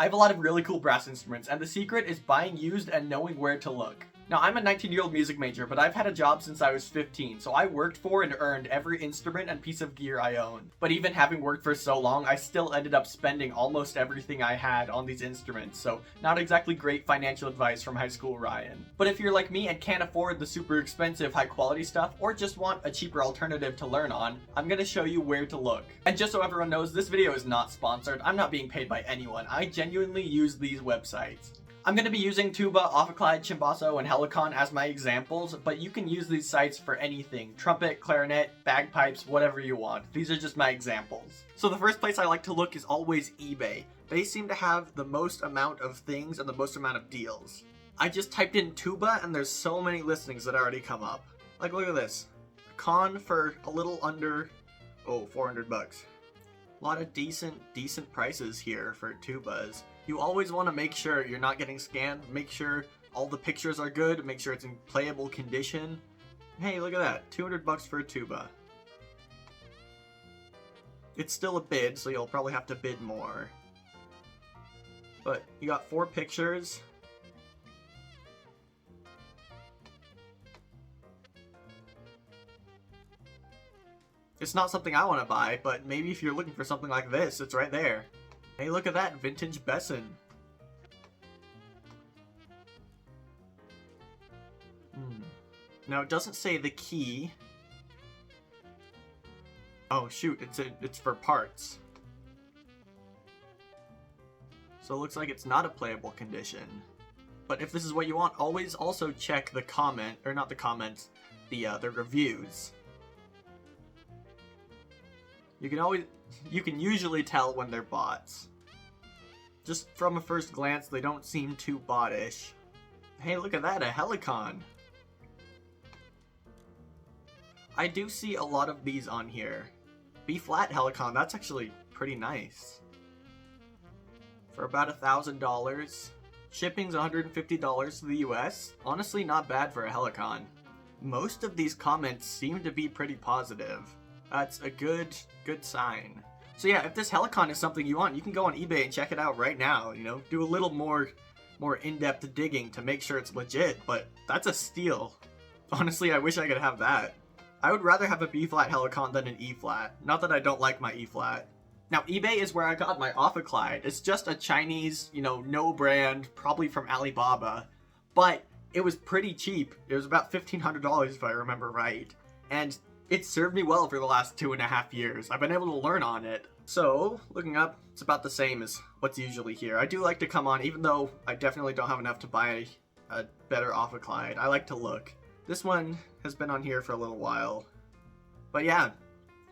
I have a lot of really cool brass instruments, and the secret is buying used and knowing where to look. Now, I'm a 19-year-old music major, but I've had a job since I was 15, so I worked for and earned every instrument and piece of gear I own. But even having worked for so long, I still ended up spending almost everything I had on these instruments, so not exactly great financial advice from high school Ryan. But if you're like me and can't afford the super expensive high-quality stuff, or just want a cheaper alternative to learn on, I'm gonna show you where to look. And just so everyone knows, this video is not sponsored. I'm not being paid by anyone. I genuinely use these websites. I'm going to be using tuba, ophicleide, chimbasso, and helicon as my examples, but you can use these sites for anything. Trumpet, clarinet, bagpipes, whatever you want. These are just my examples. So the first place I like to look is always eBay. They seem to have the most amount of things and the most amount of deals. I just typed in tuba and there's so many listings that already come up. Like, look at this. A con for a little under, $400 bucks. A lot of decent prices here for tubas. You always want to make sure you're not getting scammed, make sure all the pictures are good, make sure it's in playable condition. Hey, look at that, 200 bucks for a tuba. It's still a bid, so you'll probably have to bid more. But you got 4 pictures. It's not something I want to buy, but maybe if you're looking for something like this, it's right there. Hey, look at that, vintage Besson. Now, it doesn't say the key. Oh, shoot, it's for parts. So it looks like it's not a playable condition. But if this is what you want, always also check the comment, or not the comments, the reviews. You can usually tell when they're bots. Just from a first glance, they don't seem too bot-ish. Hey, look at that, a helicon. I do see a lot of these on here. B-flat helicon, that's actually pretty nice. For about $1,000. Shipping's $150 to the US. Honestly, not bad for a helicon. Most of these comments seem to be pretty positive. That's a good sign. So yeah, if this helicon is something you want, you can go on eBay and check it out right now, you know, do a little more in-depth digging to make sure it's legit, but that's a steal. Honestly, I wish I could have that. I would rather have a B-flat helicon than an E-flat. Not that I don't like my E-flat. Now, eBay is where I got my ophicleide. It's just a Chinese, no brand, probably from Alibaba, but it was pretty cheap. It was about $1,500 if I remember right, and it served me well for the last 2.5 years. I've been able to learn on it. So, looking up, it's about the same as what's usually here. I do like to come on, even though I definitely don't have enough to buy a better ophicleide. I like to look. This one has been on here for a little while. But yeah,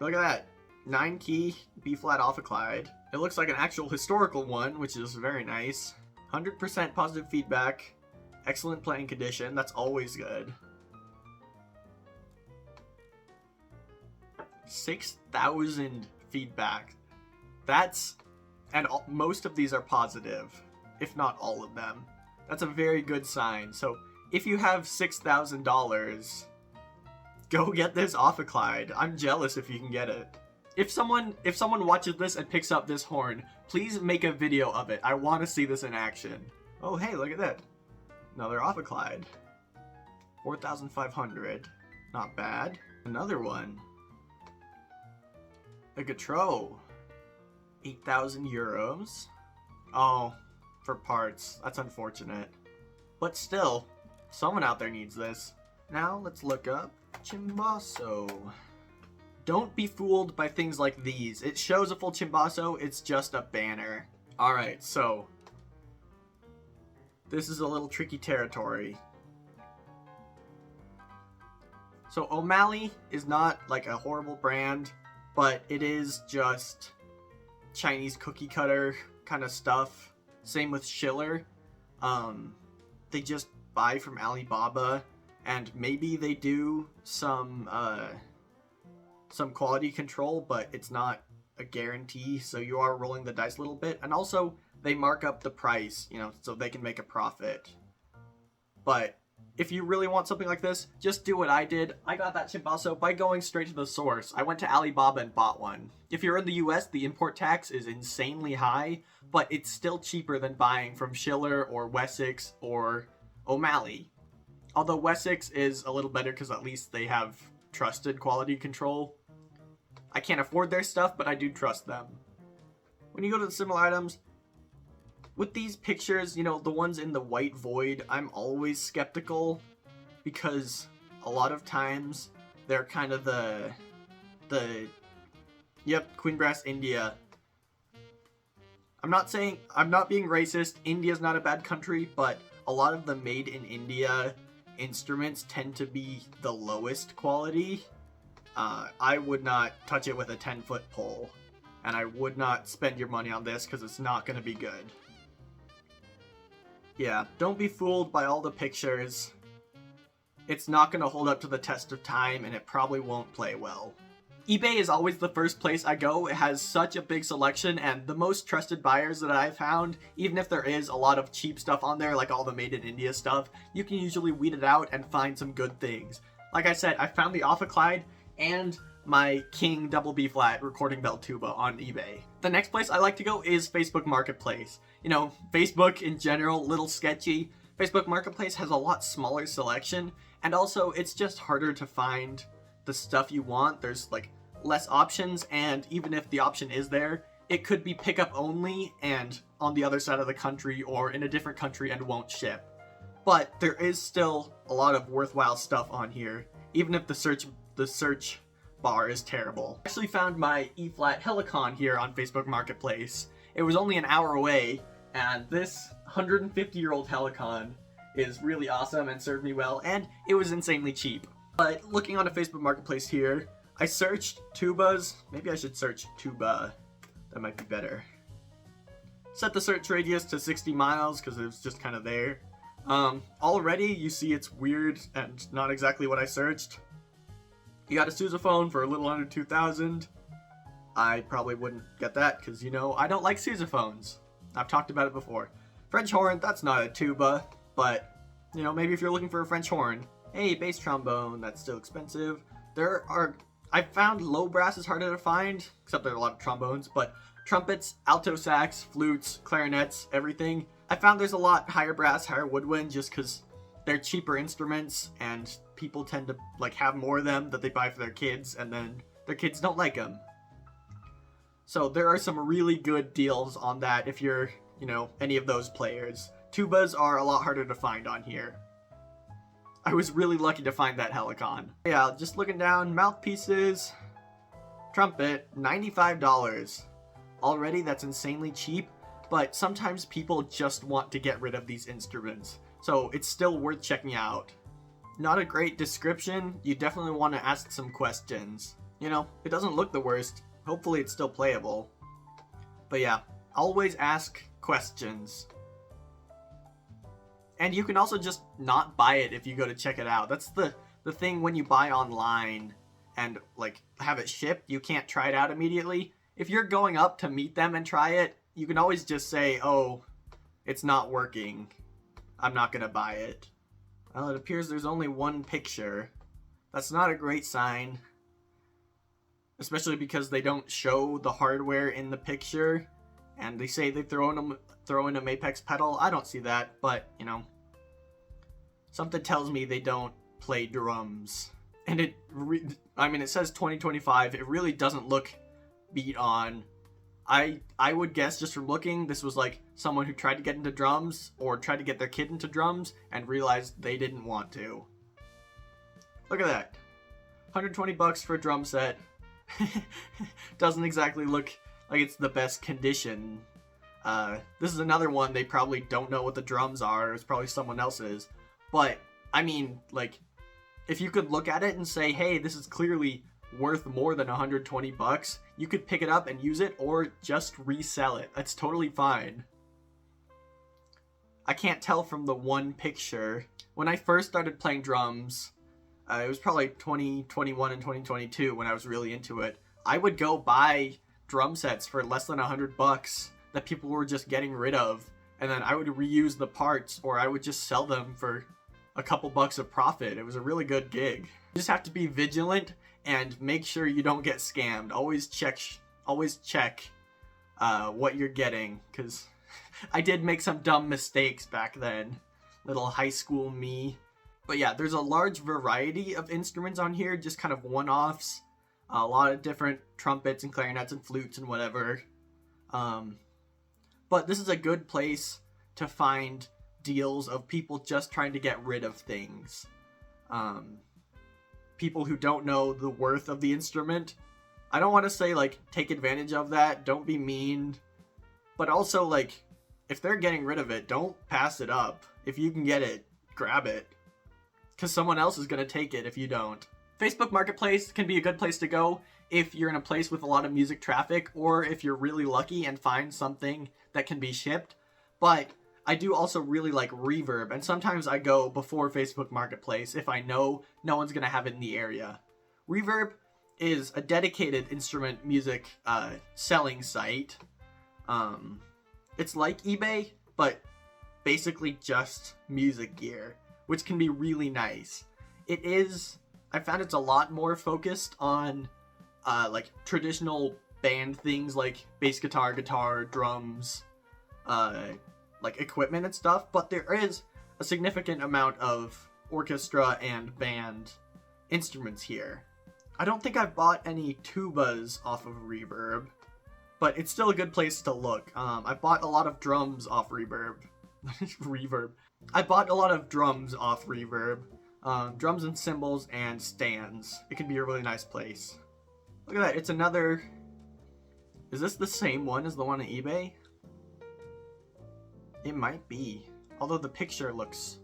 look at that. 9-key B-flat ophicleide. It looks like an actual historical one, which is very nice. 100% positive feedback. Excellent playing condition. That's always good. 6,000 feedback. And most of these are positive, if not all of them. That's a very good sign. So if you have $6,000, go get this ophicleide. I'm jealous if you can get it. If someone watches this and picks up this horn, please make a video of it. I want to see this in action. Oh, hey, look at that. Another ophicleide. 4,500. Not bad. Another one. A Gautreau. 8,000 euros. Oh, for parts. That's unfortunate. But still, someone out there needs this. Now let's look up chimbasso. Don't be fooled by things like these. It shows a full chimbasso, it's just a banner. Alright, so this is a little tricky territory. So O'Malley is not like a horrible brand, but it is just Chinese cookie cutter kind of stuff. Same with Schiller. They just buy from Alibaba, and maybe they do some quality control, but it's not a guarantee, so you are rolling the dice a little bit. And also, they mark up the price, so they can make a profit. But if you really want something like this, just do what I did. I got that chip also by going straight to the source. I went to Alibaba and bought one. If you're in the US, the import tax is insanely high, but it's still cheaper than buying from Schiller or Wessex or O'Malley. Although Wessex is a little better because at least they have trusted quality control. I can't afford their stuff, but I do trust them. When you go to the similar items, with these pictures, you know, the ones in the white void, I'm always skeptical because a lot of times they're kind of yep, Queen Brass India. I'm not being racist. India's not a bad country, but a lot of the made in India instruments tend to be the lowest quality. I would not touch it with a 10-foot pole, and I would not spend your money on this because it's not going to be good. Yeah, don't be fooled by all the pictures. It's not going to hold up to the test of time, and it probably won't play well. eBay is always the first place I go. It has such a big selection, and the most trusted buyers that I've found, even if there is a lot of cheap stuff on there, like all the made in India stuff, you can usually weed it out and find some good things. Like I said, I found the Ophiclyde and my King double B flat recording bell tuba on eBay. The next place I like to go is Facebook Marketplace. You know, Facebook in general, little sketchy. Facebook Marketplace has a lot smaller selection, and also it's just harder to find the stuff you want. There's like less options, and even if the option is there, it could be pickup only and on the other side of the country or in a different country and won't ship. But there is still a lot of worthwhile stuff on here, even if the search bar is terrible. I actually found my E-flat Helicon here on Facebook Marketplace. It was only an hour away, and this 150-year-old Helicon is really awesome and served me well, and it was insanely cheap. But looking on a Facebook Marketplace here, I searched tubas. Maybe I should search tuba. That might be better. Set the search radius to 60 miles because it was just kind of there. Already you see it's weird and not exactly what I searched. You got a sousaphone for a little under 2,000. I probably wouldn't get that because, you know, I don't like sousaphones. I've talked about it before. French horn, that's not a tuba, but, you know, maybe if you're looking for a French horn. Hey, bass trombone, that's still expensive. I found low brass is harder to find, except there are a lot of trombones, but trumpets, alto sax, flutes, clarinets, everything. I found there's a lot higher brass, higher woodwind, just because they're cheaper instruments, and people tend to like have more of them that they buy for their kids, and then their kids don't like them. So there are some really good deals on that if you're, you know, any of those players. Tubas are a lot harder to find on here. I was really lucky to find that Helicon. Yeah, just looking down, mouthpieces, trumpet, $95. Already, that's insanely cheap, but sometimes people just want to get rid of these instruments, so it's still worth checking out. Not a great description, you definitely want to ask some questions. You know, it doesn't look the worst, hopefully it's still playable. But yeah, always ask questions. And you can also just not buy it if you go to check it out. That's the thing when you buy online and like have it shipped, you can't try it out immediately. If you're going up to meet them and try it, you can always just say, oh, it's not working. I'm not gonna buy it. Well, it appears there's only one picture. That's not a great sign. Especially because they don't show the hardware in the picture. And they say they throw in a Mapex pedal. I don't see that, but, you know. Something tells me they don't play drums. And it says 2025. It really doesn't look beat on. I would guess just from looking, this was like someone who tried to get into drums or tried to get their kid into drums and realized they didn't want to. Look at that. 120 bucks for a drum set. Doesn't exactly look like it's the best condition. This is another one they probably don't know what the drums are. It's probably someone else's. But, I mean, like, if you could look at it and say, hey, this is clearly worth more than 120 bucks, you could pick it up and use it or just resell it. That's totally fine. I can't tell from the one picture. When I first started playing drums, it was probably 2021 and 2022 when I was really into it. I would go buy drum sets for less than 100 bucks that people were just getting rid of, and then I would reuse the parts, or I would just sell them for a couple bucks of profit. It was a really good gig. You just have to be vigilant and make sure you don't get scammed. Always check what you're getting, because I did make some dumb mistakes back then. Little high school me. But yeah, there's a large variety of instruments on here, just kind of one-offs. A lot of different trumpets and clarinets and flutes and whatever. But this is a good place to find deals of people just trying to get rid of things. People who don't know the worth of the instrument. I don't want to say, like, take advantage of that, don't be mean. But also, like, if they're getting rid of it, don't pass it up. If you can get it, grab it. Because someone else is going to take it if you don't. Facebook Marketplace can be a good place to go if you're in a place with a lot of music traffic, or if you're really lucky and find something that can be shipped. But I do also really like Reverb, and sometimes I go before Facebook Marketplace if I know no one's going to have it in the area. Reverb is a dedicated instrument music selling site. It's like eBay, but basically just music gear, which can be really nice. I found it's a lot more focused on like traditional band things like bass guitar, drums, like equipment and stuff, but there is a significant amount of orchestra and band instruments here. I don't think I've bought any tubas off of Reverb, but it's still a good place to look. I bought a lot of drums off Reverb. Reverb. I bought a lot of drums off Reverb. Drums and cymbals and stands. It can be a really nice place. Look at that, it's another... Is this the same one as the one on eBay? It might be. Although the picture looks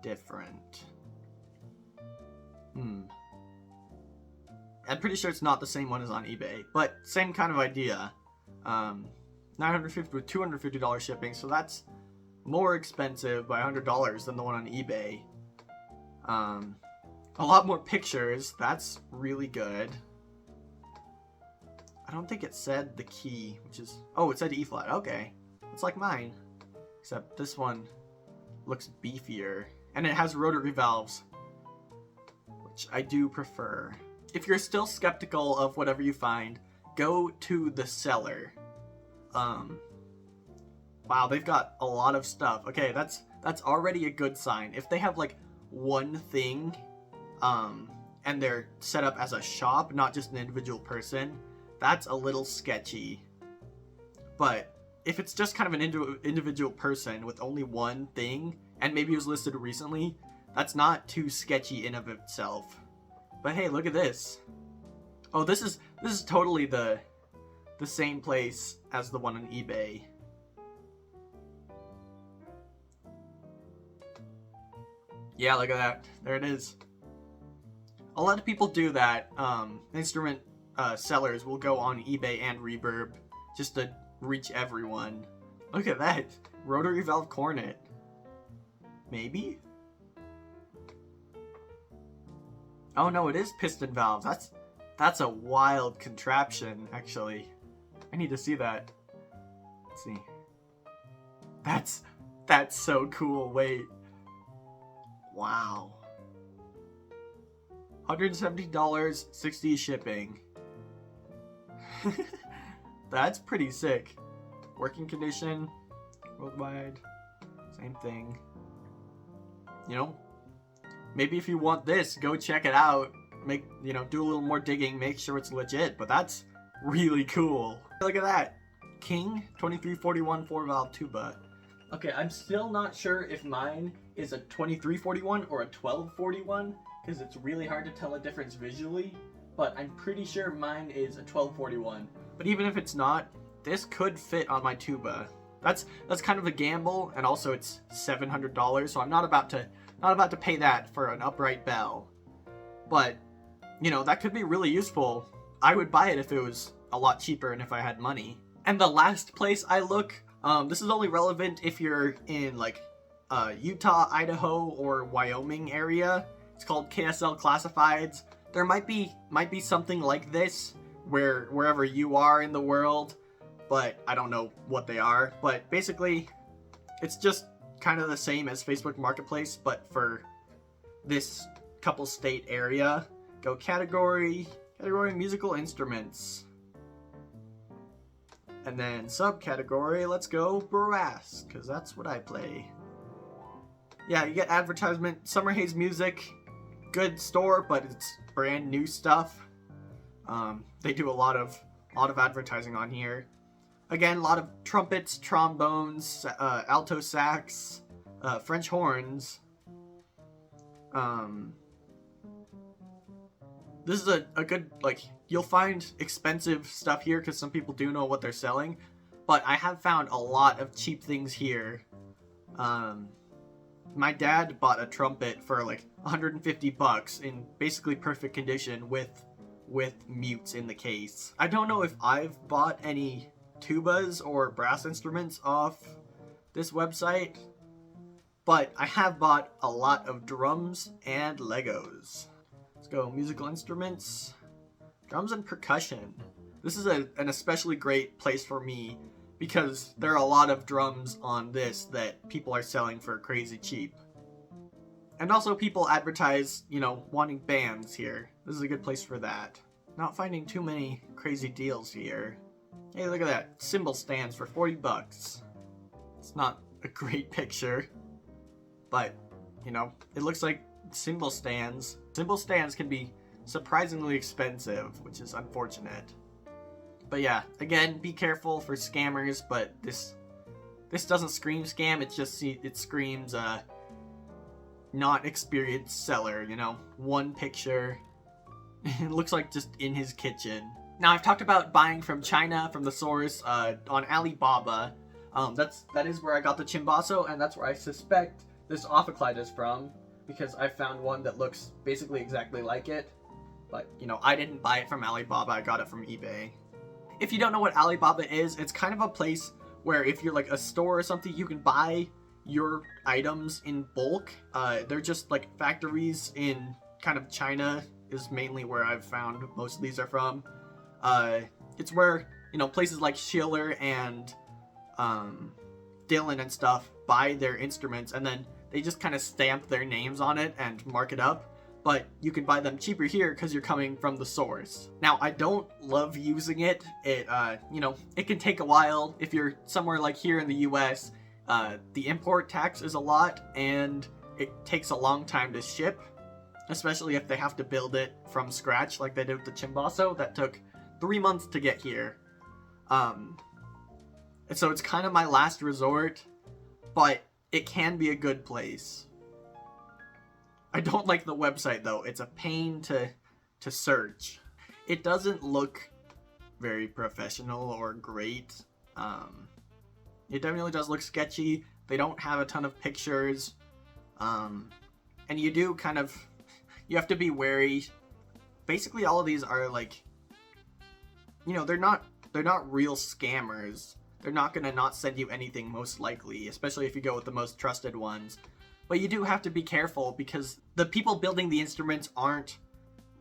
different. I'm pretty sure it's not the same one as on eBay, but same kind of idea. $950 with $250 shipping, so that's more expensive by $100 than the one on eBay. A lot more pictures. That's really good. I don't think it said the key, which is... Oh, it said E flat. Okay. It's like mine. Except this one looks beefier. And it has rotary valves, which I do prefer. If you're still skeptical of whatever you find, go to the seller. Wow, they've got a lot of stuff. Okay, that's already a good sign. If they have, like, one thing, and they're set up as a shop, not just an individual person, that's a little sketchy. But if it's just kind of an individual person with only one thing, and maybe it was listed recently, that's not too sketchy in of itself. But hey, look at this. Oh, this is totally the same place as the one on eBay. Yeah, look at that. There it is. A lot of people do that. Instrument sellers will go on eBay and Reverb just to reach everyone. Look at that. Rotary valve cornet. Maybe? Oh no, it is piston valves. That's a wild contraption, actually. I need to see that. Let's see. That's so cool. Wait. Wow. $170, $60 shipping. That's pretty sick. Working condition, worldwide, same thing. You know, maybe if you want this, go check it out. Do a little more digging, make sure it's legit, but that's really cool. Look at that. King 2341 4-valve tuba. Okay, I'm still not sure if mine is a 2341 or a 1241, because it's really hard to tell a difference visually, but I'm pretty sure mine is a 1241. But even if it's not, this could fit on my tuba. That's kind of a gamble, and also it's $700, so I'm not about to pay that for an upright bell. But, you know, that could be really useful. I would buy it if it was a lot cheaper and if I had money. And the last place I look, this is only relevant if you're in, like, Utah, Idaho, or Wyoming area. It's called KSL Classifieds. There might be something like this wherever you are in the world, but I don't know what they are. But basically, it's just kind of the same as Facebook Marketplace, but for this couple state area. Go category musical instruments. And then subcategory, let's go brass, because that's what I play. Yeah, you get advertisement, Summer Haze Music, good store, but it's brand new stuff. They do a lot of advertising on here. Again, a lot of trumpets, trombones, alto sax, French horns. This is a good, like, you'll find expensive stuff here because some people do know what they're selling, but I have found a lot of cheap things here. My dad bought a trumpet for like 150 bucks in basically perfect condition with mutes in the case. I don't know if I've bought any tubas or brass instruments off this website, but I have bought a lot of drums and Legos. Let's go musical instruments, drums and percussion. This is an especially great place for me because there are a lot of drums on this that people are selling for crazy cheap. And also people advertise, you know, wanting bands here. This is a good place for that. Not finding too many crazy deals here. Hey, look at that. Cymbal stands for 40 bucks. It's not a great picture, but, you know, it looks like cymbal stands. Cymbal stands can be surprisingly expensive, which is unfortunate. But yeah, again, be careful for scammers, but this doesn't scream scam, it screams not experienced seller, you know, one picture. It looks like just in his kitchen. Now, I've talked about buying from China, from the source, on Alibaba. That is where I got the chimbasso, and that's where I suspect this ophicleide is from, because I found one that looks basically exactly like it. But, you know, I didn't buy it from Alibaba, I got it from eBay. If you don't know what Alibaba is, it's kind of a place where if you're like a store or something, you can buy your items in bulk. They're just like factories in kind of China is mainly where I've found most of these are from. It's where, you know, places like Schiller and Dylan and stuff buy their instruments, and then they just kind of stamp their names on it and mark it up. But you can buy them cheaper here because you're coming from the source. Now, I don't love using it. You know, it can take a while. If you're somewhere like here in the US, the import tax is a lot, and it takes a long time to ship, especially if they have to build it from scratch like they did with the chimbasso. That took 3 months to get here. And so it's kind of my last resort, but it can be a good place. I don't like the website though. It's a pain to search. It doesn't look very professional or great. It definitely does look sketchy. They don't have a ton of pictures. And you do kind of, you have to be wary. Basically all of these are like, you know, they're not real scammers. They're not gonna not send you anything most likely, especially if you go with the most trusted ones. But you do have to be careful because the people building the instruments aren't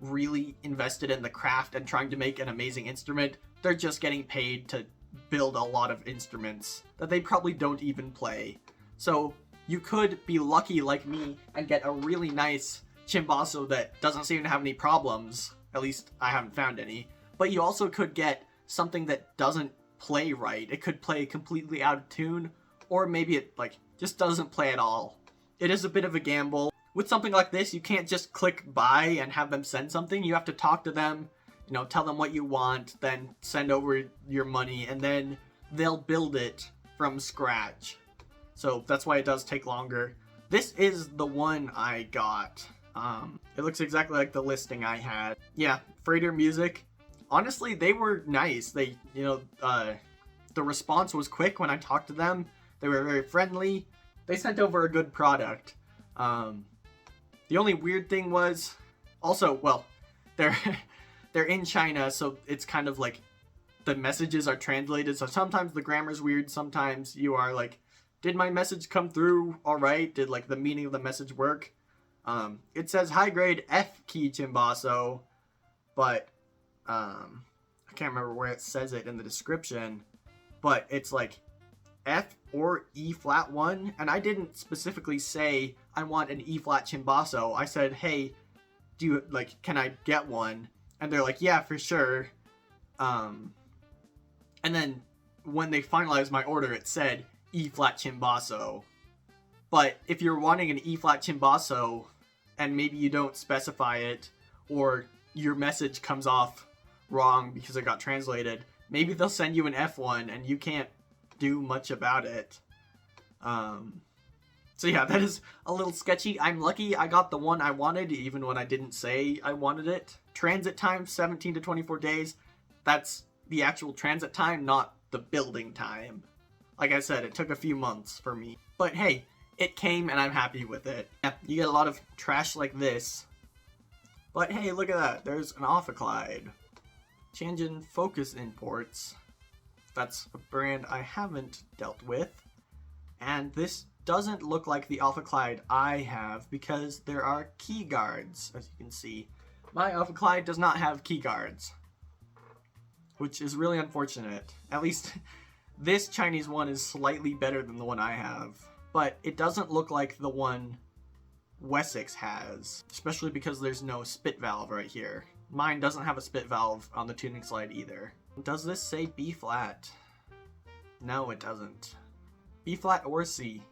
really invested in the craft and trying to make an amazing instrument. They're just getting paid to build a lot of instruments that they probably don't even play. So you could be lucky like me and get a really nice chimbasso that doesn't seem to have any problems. At least I haven't found any. But you also could get something that doesn't play right. It could play completely out of tune, or maybe it like just doesn't play at all. It is a bit of a gamble. With something like this, you can't just click buy and have them send something. You have to talk to them, you know, tell them what you want, then send over your money, and then they'll build it from scratch. So that's why it does take longer. This is the one I got. It looks exactly like the listing I had. Yeah, Freighter Music. Honestly, they were nice. They, you know, the response was quick when I talked to them. They were very friendly. They sent over a good product. The only weird thing was, also, well, they're in China, so it's kind of like the messages are translated. So sometimes the grammar's weird. Sometimes you are like, did my message come through all right? Did like the meaning of the message work? It says high grade F key chimbasso, but I can't remember where it says it in the description. But it's like F or E flat one, and I didn't specifically say I want an E flat chimbasso. I said, hey, can I get one? And they're like, yeah, for sure. And then when they finalized my order, it said E flat chimbasso. But if you're wanting an E flat chimbasso and maybe you don't specify it, or your message comes off wrong because it got translated, maybe they'll send you an F1 and you can't do much about it. So yeah, that is a little sketchy. I'm lucky I got the one I wanted, even when I didn't say I wanted it. Transit time, 17 to 24 days. That's the actual transit time, not the building time. Like I said, it took a few months for me. But hey, it came and I'm happy with it. Yeah, you get a lot of trash like this. But hey, look at that. There's an Ophiclyde. Tianjin Focus Imports. That's a brand I haven't dealt with. And this doesn't look like the Ophiclyde I have because there are key guards, as you can see. My Ophiclyde does not have key guards, which is really unfortunate. At least this Chinese one is slightly better than the one I have, but it doesn't look like the one Wessex has, especially because there's no spit valve right here. Mine doesn't have a spit valve on the tuning slide either. Does this say B flat? No, it doesn't. B flat or C.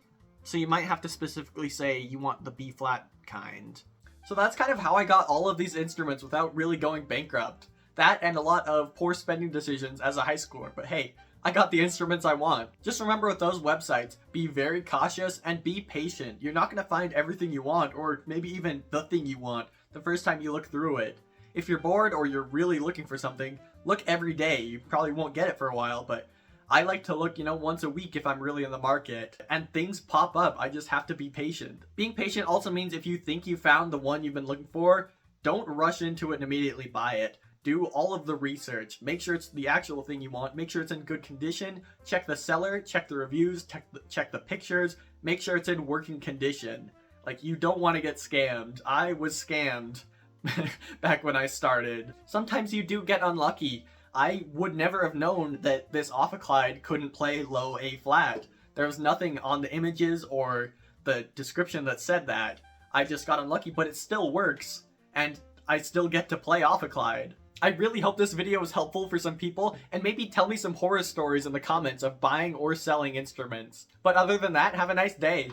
So you might have to specifically say you want the B flat kind. So that's kind of how I got all of these instruments without really going bankrupt. That and a lot of poor spending decisions as a high schooler, but hey, I got the instruments I want. Just remember with those websites, be very cautious and be patient. You're not going to find everything you want, or maybe even the thing you want, the first time you look through it. If you're bored or you're really looking for something, look every day. You probably won't get it for a while, but I like to look, once a week if I'm really in the market. And things pop up. I just have to be patient. Being patient also means if you think you found the one you've been looking for, don't rush into it and immediately buy it. Do all of the research. Make sure it's the actual thing you want. Make sure it's in good condition. Check the seller. Check the reviews. Check the pictures. Make sure it's in working condition. Like, you don't want to get scammed. I was scammed back when I started. Sometimes you do get unlucky. I would never have known that this Ophiclyde couldn't play low A flat. There was nothing on the images or the description that said that. I just got unlucky, but it still works, and I still get to play Ophiclyde. I really hope this video was helpful for some people, and maybe tell me some horror stories in the comments of buying or selling instruments. But other than that, have a nice day.